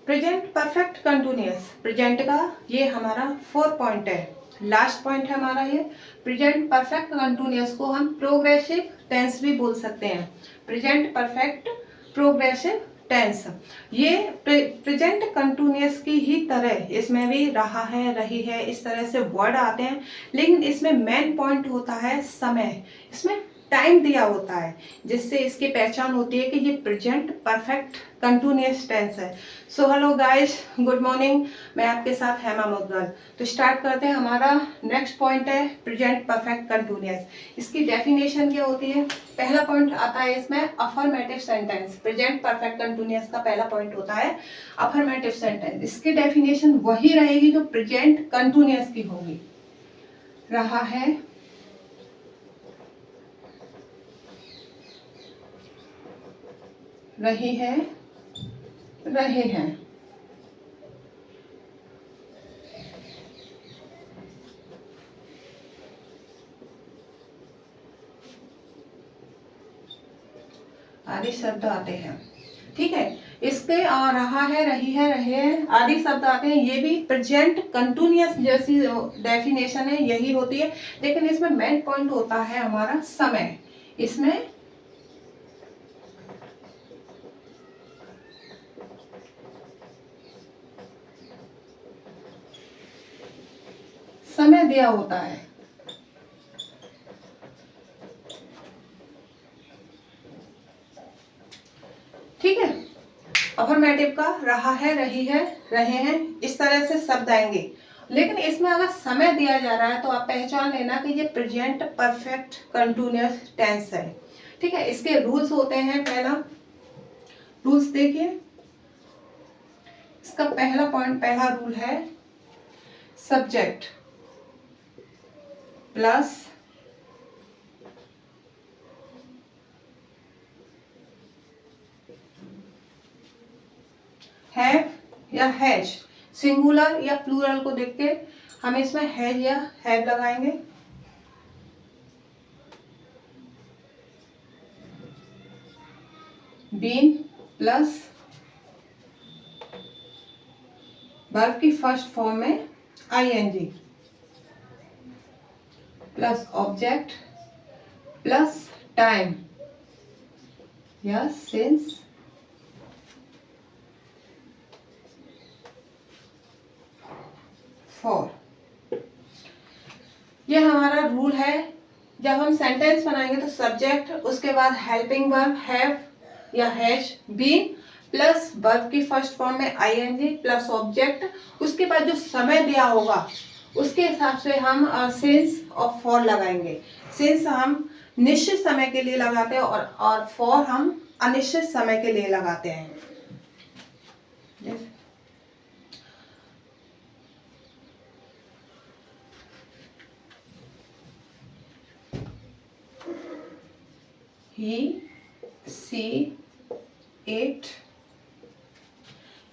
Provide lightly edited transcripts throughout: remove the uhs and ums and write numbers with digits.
Present perfect continuous, present का ये हमारा 4 पॉइंट है, लास्ट पॉइंट है हमारा ये। प्रेजेंट परफेक्ट कंटिन्यूअस को हम प्रोग्रेसिव टेंस भी बोल सकते हैं। प्रेजेंट परफेक्ट प्रोग्रेसिव टेंस, ये प्रेजेंट कंटिन्यूअस की ही तरह इसमें भी रहा है, रही है, इस तरह से वर्ड आते हैं, लेकिन इसमें मेन पॉइंट होता है समय। इसमें टाइम दिया होता है, जिससे इसकी पहचान होती है कि ये प्रेजेंट परफेक्ट कंटिन्यूअस टेंस है। So hello guys, good morning, मैं आपके साथ हेमा मुदगल। तो स्टार्ट करते हैं। हमारा नेक्स्ट पॉइंट है प्रेजेंट परफेक्ट कंटिन्यूअस। इसकी डेफिनेशन क्या होती है? पहला पॉइंट आता है इसमें affirmative sentence. Present perfect continuous का पहला पॉइंट होता है अफर्मेटिव सेंटेंस। इसकी डेफिनेशन वही रहेगी जो प्रेजेंट कंटिन्यूअस की होगी। रहा है, रही है, रहे हैं। आदि शब्द आते हैं, ठीक है। इसके रहा है, रही है, रहे हैं आदि शब्द आते हैं। ये भी प्रेजेंट कंटिन्यूअस जैसी डेफिनेशन है, यही होती है, लेकिन इसमें मेन पॉइंट होता है हमारा समय। इसमें समय दिया होता है, ठीक है। अफर्मेटिव का रहा है, रही है, रहे हैं, इस तरह से शब्द आएंगे, लेकिन इसमें अगर समय दिया जा रहा है तो आप पहचान लेना कि ये प्रेजेंट परफेक्ट कंटिन्यूअस टेंस है, ठीक है। इसके रूल्स होते हैं। पहला रूल्स देखिए, इसका पहला पॉइंट, पहला रूल है सब्जेक्ट प्लस हैव या हैज, सिंगुलर या प्लूरल को देख के हम इसमें हैज या हैव लगाएंगे। बीन प्लस वर्ब की फर्स्ट फॉर्म में ING plus object plus time या सिंस फॉर। ये हमारा रूल है। जब हम सेंटेंस बनाएंगे तो सब्जेक्ट, उसके बाद हेल्पिंग वर्ब हैव या हैज, बीन प्लस वर्ब की फर्स्ट फॉर्म में आईएनजी प्लस ऑब्जेक्ट, उसके बाद जो समय दिया होगा उसके हिसाब से हम सिंस और फॉर लगाएंगे। सिंस हम निश्चित समय के लिए लगाते हैं और फॉर हम अनिश्चित समय के लिए लगाते हैं। ही, सी, इट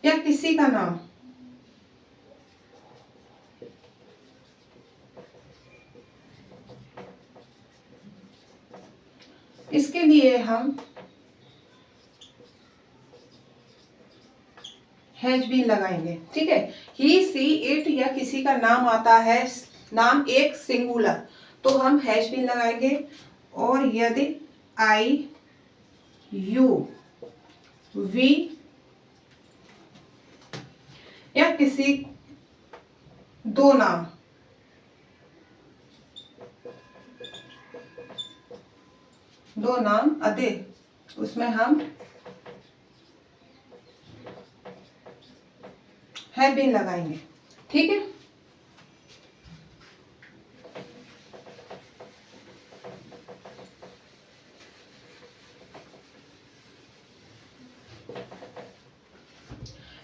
या किसी का नाम, इसके लिए हम हैज बीन लगाएंगे, ठीक है। ही, सी, इट या किसी का नाम आता है, नाम एक सिंगुलर, तो हम हैज बीन लगाएंगे। और यदि आई, यू, वी या किसी दो नाम, दो नाम अधिक, उसमें हम हैव बीन लगाएंगे, ठीक है।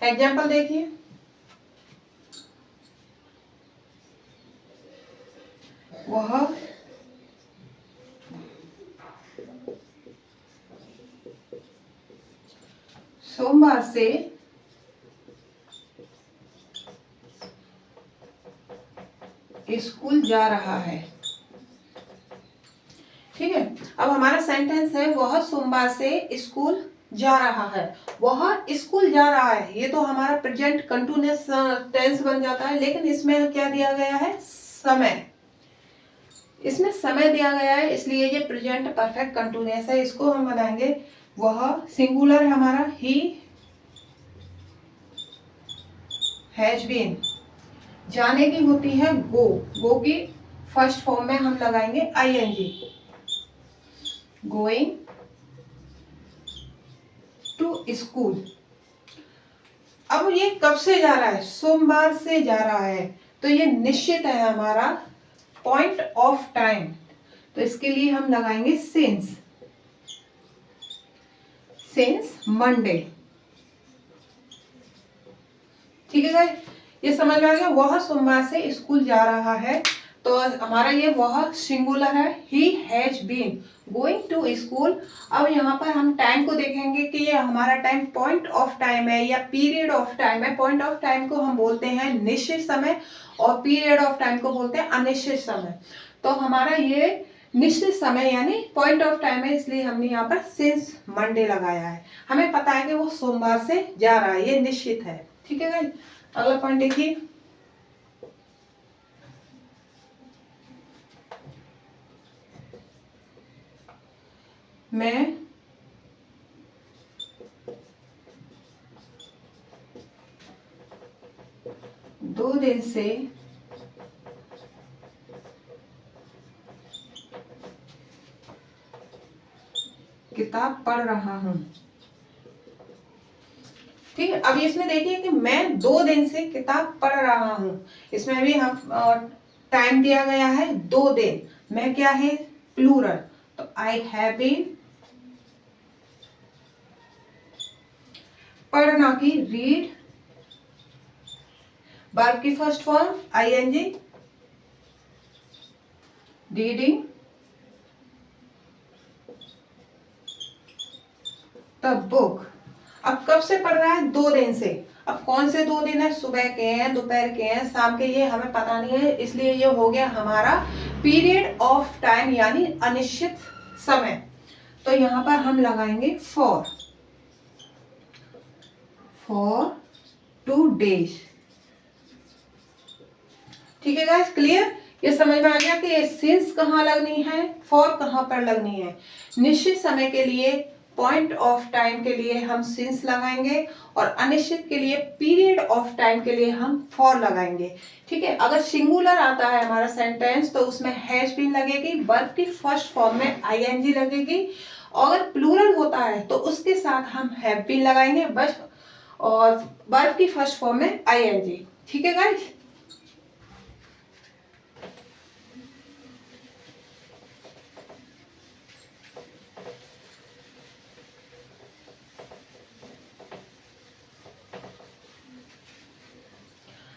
एग्जाम्पल देखिए, वह सोमवार से स्कूल जा रहा है, ठीक है। अब हमारा सेंटेंस है वह सोमवार से स्कूल जा रहा है, वह स्कूल जा रहा है, ये तो हमारा प्रेजेंट कंटिन्यूअस टेंस बन जाता है। लेकिन इसमें क्या दिया गया है, समय, इसमें समय दिया गया है, इसलिए ये प्रेजेंट परफेक्ट कंटिन्यूअस है। इसको हम बनाएंगे, वह सिंगुलर है हमारा, ही हैज बीन, जाने की होती है गो, गो की फर्स्ट फॉर्म में हम लगाएंगे आईएनजी, गोइंग टू स्कूल। अब ये कब से जा रहा है, सोमवार से जा रहा है, तो ये निश्चित है हमारा पॉइंट ऑफ टाइम, तो इसके लिए हम लगाएंगे सिंस, सिंस मंडे। ठीक है गाइस, ये समझ में आ गया, वह सोमवार से स्कूल जा रहा है, तो हमारा ये वह सिंगुलर है, he has been going to school. अब यहाँ पर हम टाइम को देखेंगे कि ये हमारा टाइम पॉइंट ऑफ टाइम है या पीरियड ऑफ टाइम है। पॉइंट ऑफ टाइम को हम बोलते हैं निश्चित समय और पीरियड ऑफ टाइम को बोलते हैं अनिश्चित समय। तो हमारा ये निश्चित समय यानी पॉइंट ऑफ टाइम है, इसलिए हमने यहाँ पर सिंस मंडे लगाया है। हमें पता है कि वो सोमवार से जा रहा है, ये निश्चित है। ठीक है गाइस, अगला पॉइंट देखिए, मैं 2 दिन से किताब पढ़ रहा हूं। ठीक है, अब इसमें देखिए कि मैं 2 दिन से किताब पढ़ रहा हूं, इसमें भी हम टाइम दिया गया है 2 दिन, मैं क्या है प्लूरल, तो आई हैव बीन, पढ़ना की रीड, वर्ब की first form ING, reading the book. अब कब से पढ़ रहा है, 2 दिन से। अब कौन से 2 दिन है, सुबह के हैं, दोपहर के हैं, शाम के, ये हमें पता नहीं है, इसलिए ये हो गया हमारा पीरियड ऑफ टाइम यानी अनिश्चित समय। तो यहाँ पर हम लगाएंगे फॉर 2 days। ठीक है गाइस, क्लियर, ये समझ में आ गया कि सिंस कहाँ लगनी है, फॉर कहाँ पर लगनी है। निश्चित समय के लिए पॉइंट ऑफ टाइम के लिए हम सिंस लगाएंगे और अनिश्चित के लिए पीरियड ऑफ टाइम के लिए हम फॉर लगाएंगे। ठीक है, अगर सिंगुलर आता है हमारा सेंटेंस तो उसमें हैज बीन लगेगी, वर्ब की फर्स्ट फॉर्म में आईएनजी लगेगी, और अगर प्लूरल होता है तो उसके साथ हम हैव बीन लगाएंगे बस, और वर्ब की फर्स्ट फॉर्म में आईएनजी। ठीक है गाइस,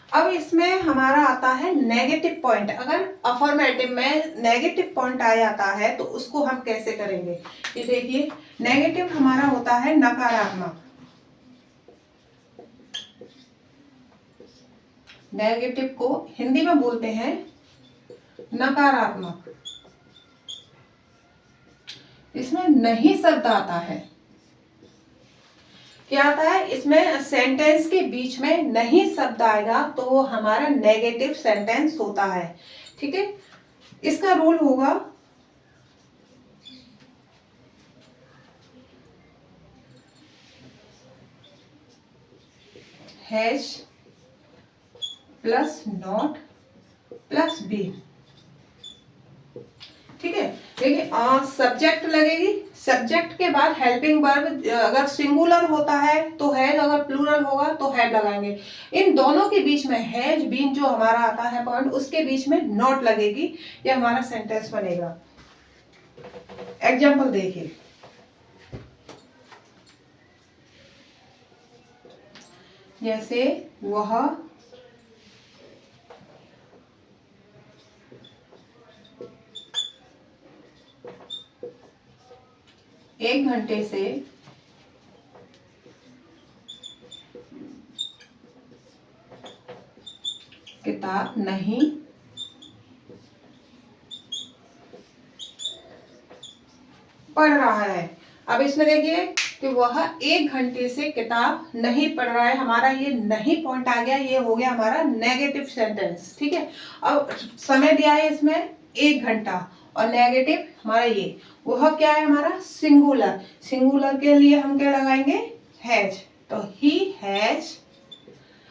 अब इसमें हमारा आता है नेगेटिव पॉइंट। अगर अफर्मेटिव में नेगेटिव पॉइंट आ जाता है तो उसको हम कैसे करेंगे, ये देखिए, नेगेटिव हमारा होता है नकारात्मक, नेगेटिव को हिंदी में बोलते हैं नकारात्मक। इसमें नहीं शब्द आता है, क्या आता है, इसमें सेंटेंस के बीच में नहीं शब्द आएगा तो वो हमारा नेगेटिव सेंटेंस होता है। ठीक है, इसका रूल होगा has plus not plus be. ठीक है, देखिए सब्जेक्ट लगेगी, सब्जेक्ट के बाद हेल्पिंग वर्ब, अगर सिंगुलर होता है तो हैज, अगर प्लूरल होगा तो हैड लगाएंगे। इन दोनों के बीच में हैज बीन जो हमारा आता है पॉइंट, उसके बीच में नॉट लगेगी, ये हमारा सेंटेंस बनेगा। एग्जाम्पल देखिए, जैसे वह 1 घंटे से किताब नहीं पढ़ रहा है। अब इसमें देखिए कि वह 1 घंटे से किताब नहीं पढ़ रहा है। हमारा ये नहीं पॉइंट आ गया, ये हो गया हमारा नेगेटिव सेंटेंस। ठीक है, अब समय दिया है इसमें 1 घंटा और नेगेटिव हमारा ये, वह क्या है हमारा सिंगुलर। सिंगुलर के लिए हम क्या लगाएंगे, हैज। तो ही हैज,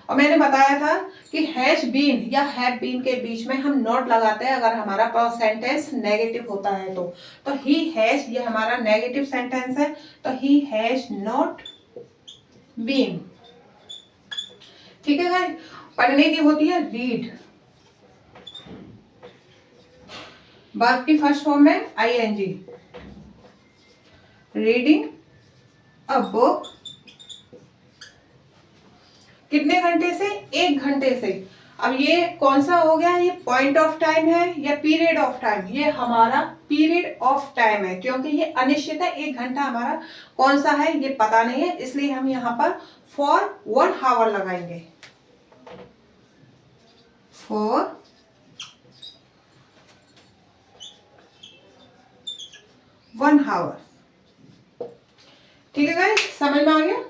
और मैंने बताया था कि हैज बीन या हैव बीन के बीच में हम नॉट लगाते हैं अगर हमारा सेंटेंस नेगेटिव होता है तो ही हैज ये हमारा नेगेटिव सेंटेंस है, तो ही हैज नॉट बीन। ठीक है गाइस, पढ़ने की होती है रीड, वर्ब की फर्स्ट फॉर्म है आईएनजी। रीडिंग अ बुक, कितने घंटे से, 1 घंटे से। अब ये कौन सा हो गया, ये पॉइंट ऑफ टाइम है या पीरियड ऑफ टाइम, ये हमारा पीरियड ऑफ टाइम है, क्योंकि ये अनिश्चित है। 1 घंटा हमारा कौन सा है ये पता नहीं है, इसलिए हम यहाँ पर फॉर 1 आवर लगाएंगे। For 1 hour. ठीक है गाइस, समझ में आ गया।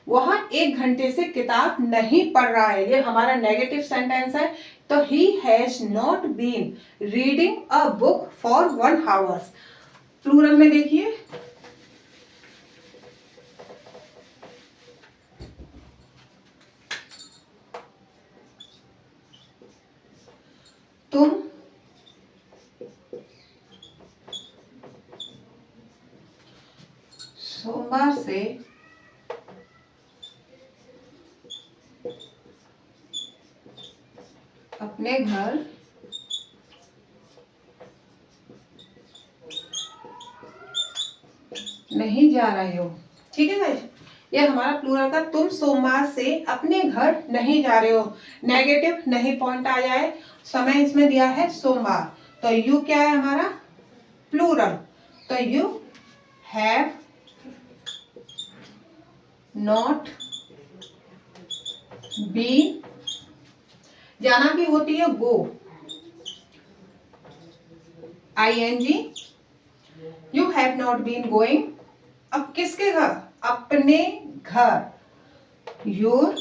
वह 1 घंटे से किताब नहीं पढ़ रहा है, ये हमारा नेगेटिव सेंटेंस है। तो he has not been reading a book for 1 hours. Plural में देखिए, तुम सोमवार से अपने घर नहीं जा रहे हो। ठीक है गाइस, ये हमारा प्लूरल का, तुम सोमवार से अपने घर नहीं जा रहे हो। नेगेटिव नहीं पॉइंट आ जाए, समय इसमें दिया है सोमवार, तो यू क्या है हमारा प्लूरल, तो यू हैव नॉट बीन, जाना की होती है go, ING. You have not been going, अब किसके घर, अपने घर, योर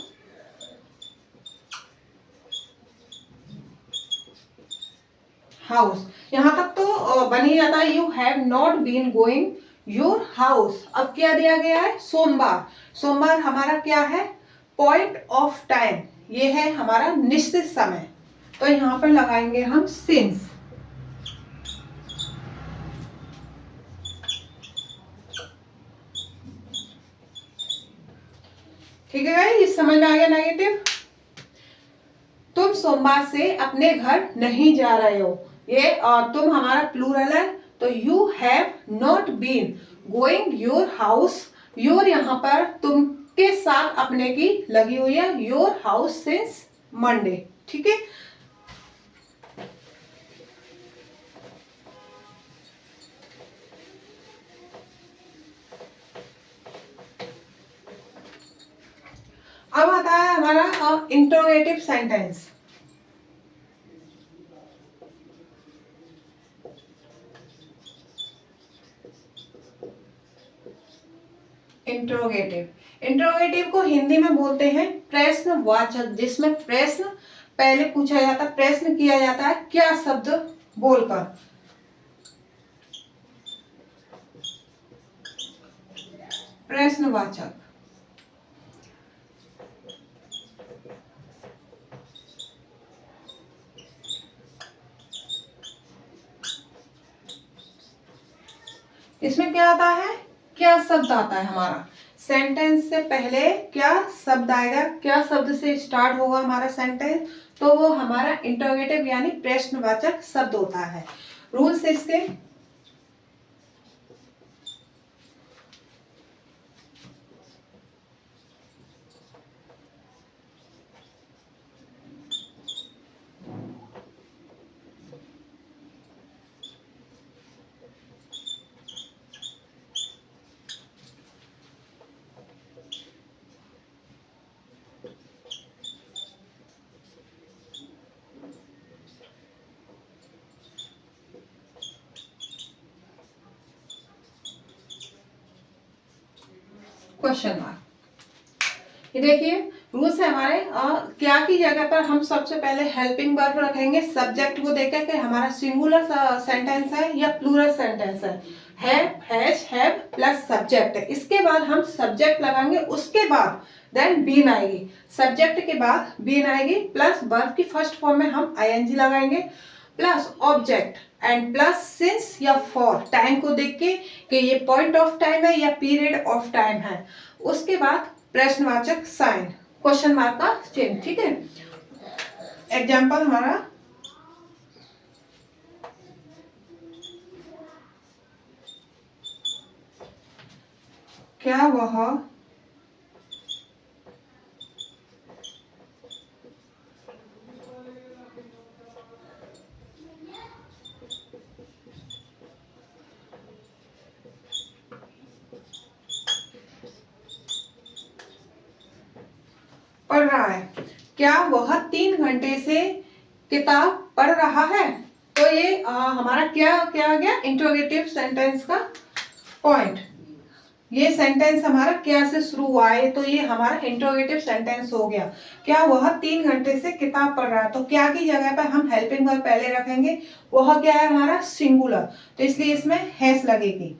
हाउस। यहां तक तो बन ही जाता है, you have not been going your house. अब क्या दिया गया है, सोमवार। सोमवार हमारा क्या है, पॉइंट ऑफ टाइम, ये है हमारा निश्चित समय, तो यहां पर लगाएंगे हम सिंस। ठीक है गाइस, ये समझ में आ गया नेगेटिव। तुम सोमवार से अपने घर नहीं जा रहे हो, ये तुम हमारा प्लूरल है, तो you have not been going your house. Your यहाँ पर तुम के साथ अपने की लगी हुई है, योर हाउस सिंस मंडे। ठीक है, अब आता है हमारा इंट्रोगेटिव सेंटेंस। इंट्रोगेटिव, इंट्रोगेटिव को हिंदी में बोलते हैं प्रश्नवाचक, जिसमें प्रश्न पहले पूछा जाता है, प्रश्न किया जाता है क्या शब्द बोलकर। प्रश्नवाचक, इसमें क्या आता है, क्या शब्द आता है हमारा, सेंटेंस से पहले क्या शब्द आएगा, क्या शब्द से स्टार्ट होगा हमारा सेंटेंस, तो वो हमारा इंटरोगेटिव यानी प्रश्नवाचक शब्द होता है। रूल्स इसके, क्वेश्चन मार्क। ये देखिए रूल्स है हमारे। क्या की जगह पर हम सबसे पहले हेल्पिंग वर्ब रखेंगे, सब्जेक्ट को देखें कि हमारा सिंगुलर सेंटेंस है या प्लूरल सेंटेंस है। हैव प्लस सब्जेक्ट, इसके बाद हम सब्जेक्ट लगाएंगे, उसके बाद देन बीन आएगी, सब्जेक्ट के बाद बीन आएगी, प्लस वर्ब की फर्स्ट फॉर्म में हम आईएनजी लगाएंगे, plus object and plus since या फॉर, टाइम को देख के कि ये पॉइंट ऑफ टाइम है या पीरियड ऑफ टाइम है, उसके बाद प्रश्नवाचक साइन, क्वेश्चन मार्क का चिन्ह। ठीक है, एग्जाम्पल हमारा क्या वह पढ़ रहा है, क्या वह 3 घंटे से किताब पढ़ रहा है। तो ये हमारा क्या क्या आ गया, इंट्रोगेटिव सेंटेंस का पॉइंट। ये सेंटेंस हमारा क्या से शुरू हुआ है, तो ये हमारा इंट्रोगेटिव सेंटेंस हो गया। क्या वह 3 घंटे से किताब पढ़ रहा है, तो क्या की जगह पर हम हेल्पिंग वर्ब पहले रखेंगे, वह क्या है हमारा सिंगुलर, तो इसलिए इसमें हैज लगेगी,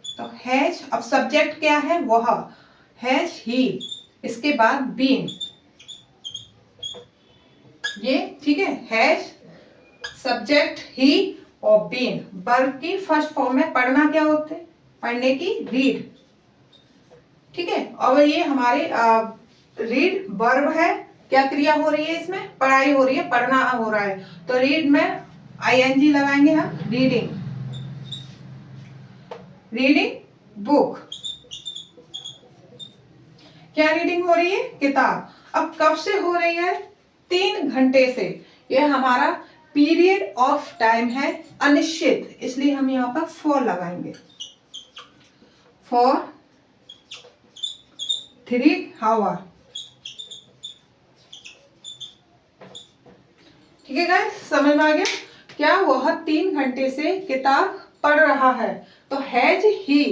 तो हैज। अब सब्जेक्ट क्या है, वह, हैज ही, इसके बाद बीन, ये ठीक है, हैज सब्जेक्ट ही और बीन, वर्ब की फर्स्ट फॉर्म में पढ़ना क्या होते हैं, पढ़ने की रीड। ठीक है, और ये हमारे रीड वर्ब है, क्या क्रिया हो रही है इसमें, पढ़ाई हो रही है, पढ़ना हो रहा है, तो रीड में आईएनजी लगाएंगे हम, रीडिंग, रीडिंग बुक, क्या रीडिंग हो रही है, किताब। अब कब से हो रही है, 3 घंटे से, यह हमारा पीरियड ऑफ टाइम है, अनिश्चित, इसलिए हम यहाँ पर फॉर लगाएंगे, फॉर 3 आवर। ठीक है गाइस, समझ में आ गया। क्या वह 3 घंटे से किताब पढ़ रहा है, तो has he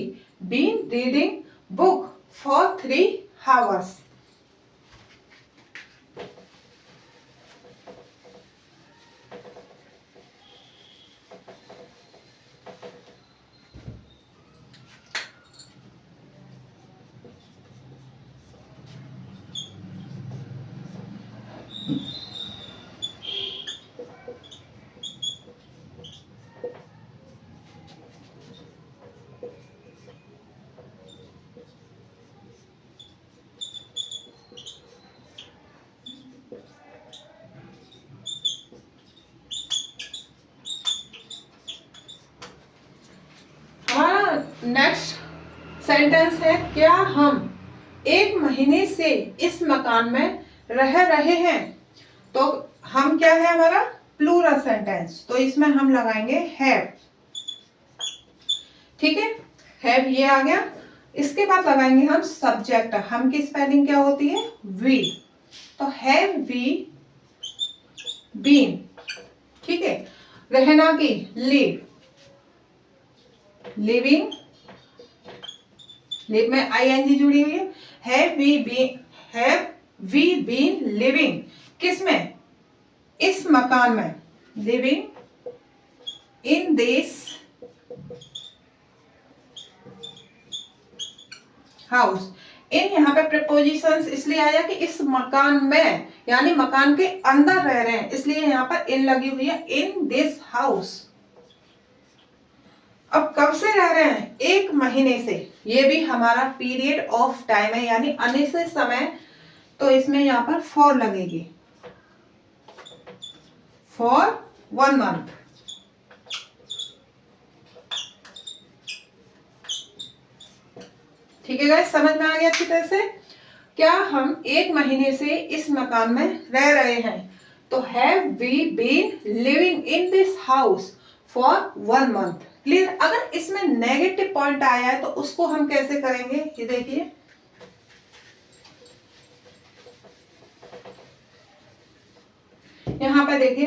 been reading book for 3 hours। Next sentence है, क्या हम 1 महीने से इस मकान में रह रहे हैं, तो हम क्या है हमारा प्लूरल सेंटेंस, तो इसमें हम लगाएंगे हैव। ठीक है, हैव ये आ गया, इसके बाद लगाएंगे हम सब्जेक्ट, हम की स्पेलिंग क्या होती है, वी, तो हैव वी बीन। ठीक है, रहना की लिव, लिविंग, लिव में आईएनजी जुड़ी हुई है, हैव वी बीन लिविंग, किस में, इस मकान में, लिविंग इन दिस हाउस। इन यहाँ पे प्रपोजिशंस इसलिए आया कि इस मकान में, यानी मकान के अंदर रह रहे हैं, इसलिए यहाँ पर इन लगी हुई है, इन दिस हाउस। अब कब से रह रहे हैं, 1 महीने से, ये भी हमारा पीरियड ऑफ टाइम है, यानी अनिश्चित समय, तो इसमें यहाँ पर फॉर लगेगी, फॉर 1 month। ठीक है गाइस, समझ में आ गया अच्छी तरह से। क्या हम 1 महीने से इस मकान में रह रहे हैं, तो have we been living in this house for 1 month। Clear. अगर इसमें नेगेटिव पॉइंट आया है तो उसको हम कैसे करेंगे, ये देखिए, यहाँ पर देखिए,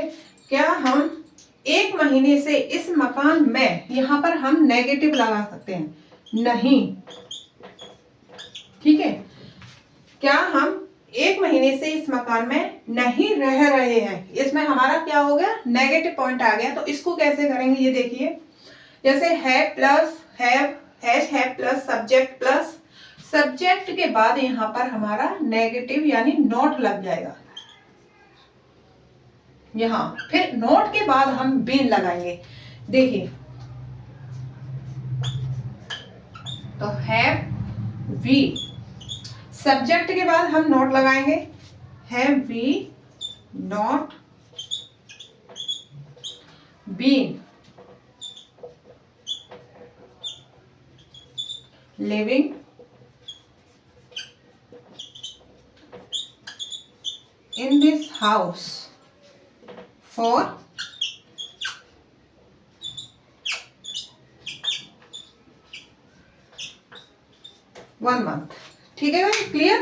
क्या हम 1 महीने से इस मकान में, यहाँ पर हम नेगेटिव लगा सकते हैं, नहीं, क्या हम 1 महीने से इस मकान में नहीं रह रहे हैं। इसमें हमारा क्या हो गया, नेगेटिव पॉइंट आ गया। तो इसको कैसे करेंगे ये देखिए, जैसे है प्लस है प्लस सब्जेक्ट के बाद यहाँ पर हमारा नेगेटिव यानी नॉट लग जाएगा यहाँ, फिर नोट के बाद हम बीन लगाएंगे। देखिए तो हैव वी, सब्जेक्ट के बाद हम नोट लगाएंगे, have we not been living in this house for 1 month। ठीक है भाई, क्लियर।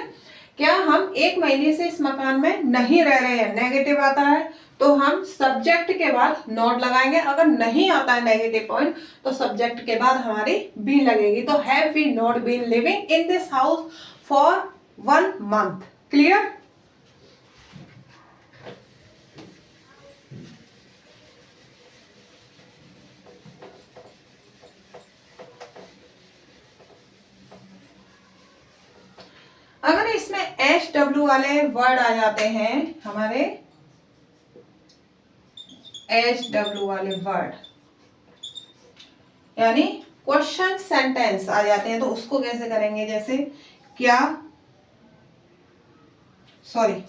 क्या हम 1 महीने से इस मकान में नहीं रह रहे हैं, नेगेटिव आता है तो हम सब्जेक्ट के बाद नॉट लगाएंगे। अगर नहीं आता है नेगेटिव पॉइंट तो सब्जेक्ट के बाद हमारी बी लगेगी। तो have we not been living in this house for 1 month। Clear. अगर इसमें HW वाले वर्ड आ जाते हैं, हमारे HW वाले वर्ड यानी क्वेश्चन सेंटेंस आ जाते हैं, तो उसको कैसे करेंगे, जैसे क्या, सॉरी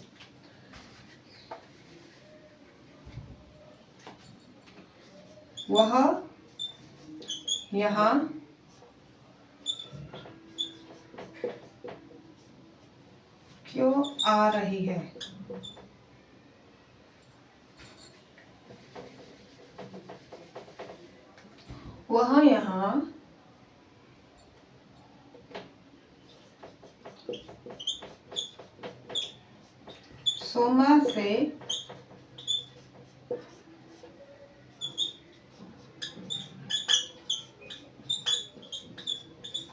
वह यहाँ क्यों आ रही है। वह यहाँ सोमवार से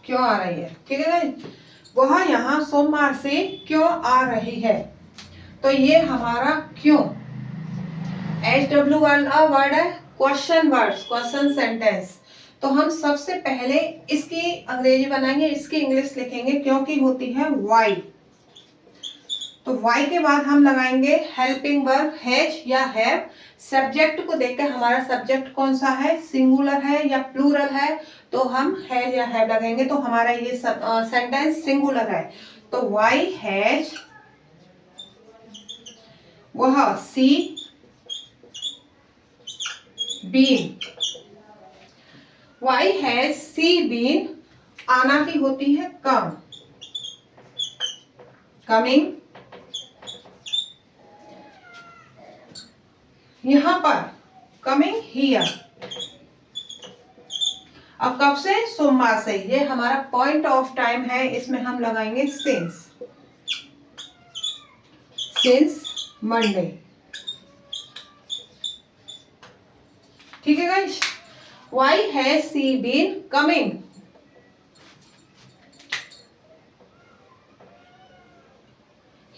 क्यों आ रही है। ठीक है भाई, वह यहाँ सोमवार से क्यों आ रही है। तो ये हमारा क्यों HW वाला वर्ड है, क्वेश्चन वर्ड्स, क्वेश्चन सेंटेंस। तो हम सबसे पहले इसकी अंग्रेजी बनाएंगे, इसकी इंग्लिश लिखेंगे, क्योंकि होती है वाई। तो वाई के बाद हम लगाएंगे हेल्पिंग वर्ब हैज या हैव। सब्जेक्ट को देखकर हमारा सब्जेक्ट कौन सा है, सिंगुलर है या प्लूरल है, तो हम हैज या हैव लगाएंगे। तो हमारा ये सेंटेंस सिंगुलर है। तो वाई हैज, वह see been, why has C been, आना की होती है कम, कमिंग। यहां पर कमिंग हियर, अब कब से, सोमवार से। ये हमारा पॉइंट ऑफ टाइम है, इसमें हम लगाएंगे सिंस मंडे। ठीक है guys, why has C been coming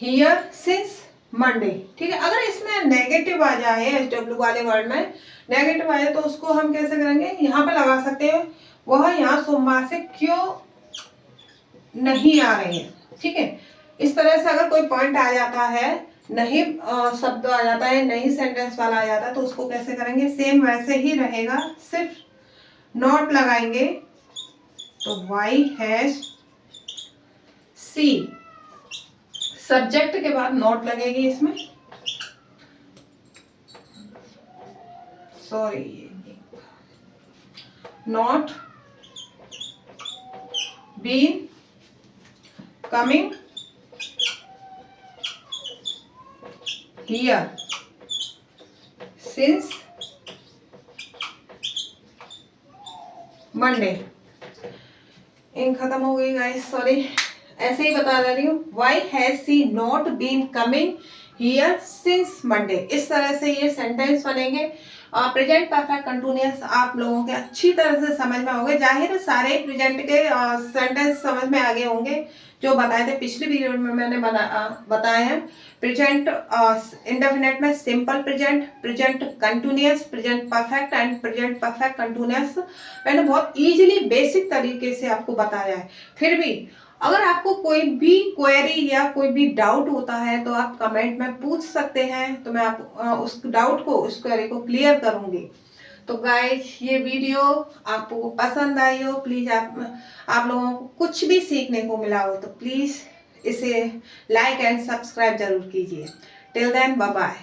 here since Monday. ठीक है, अगर इसमें नेगेटिव आ जाए, HW वाले वर्ड में नेगेटिव आए तो उसको हम कैसे करेंगे, यहाँ पे लगा सकते हैं, वह यहाँ सोमवार से क्यों नहीं आ रही है। ठीक है, इस तरह से अगर कोई पॉइंट आ जाता है, नहीं शब्द आ जाता है, नहीं सेंटेंस वाला आ जाता है, तो उसको कैसे करेंगे, सेम वैसे ही रहेगा, सिर्फ नॉट लगाएंगे। तो वाई हैज सी, सब्जेक्ट के बाद नॉट लगेगी इसमें, sorry not been coming here since Monday. Ink खत्म हो गई गाइस, सॉरी, ऐसे ही बता रही हूँ। Why has she not been coming here since Monday. इस तरह से ये सेंटेंस बनेंगे। प्रेजेंट परफेक्ट कंटिन्यूअस आप लोगों के अच्छी तरह से समझ में होंगे। जाहिर है सारे प्रेजेंट के सेंटेंस समझ में आ गए होंगे जो बताए थे पिछली वीडियो में मैंने बताए हैं। प्रेजेंट इंडेफिनिट में simple present, present continuous, present perfect and present perfect continuous मैंने बहुत इजीली बेसिक तरीके से आपको बताया है। फिर भी अगर आपको कोई भी क्वेरी या कोई भी डाउट होता है तो आप कमेंट में पूछ सकते हैं, तो मैं आप उस डाउट को, उस क्वेरी को क्लियर करूंगी। तो गाइस ये वीडियो आपको पसंद आई हो, प्लीज आप लोगों को कुछ भी सीखने को मिला हो तो प्लीज इसे लाइक एंड सब्सक्राइब जरूर कीजिए। Till then bye bye.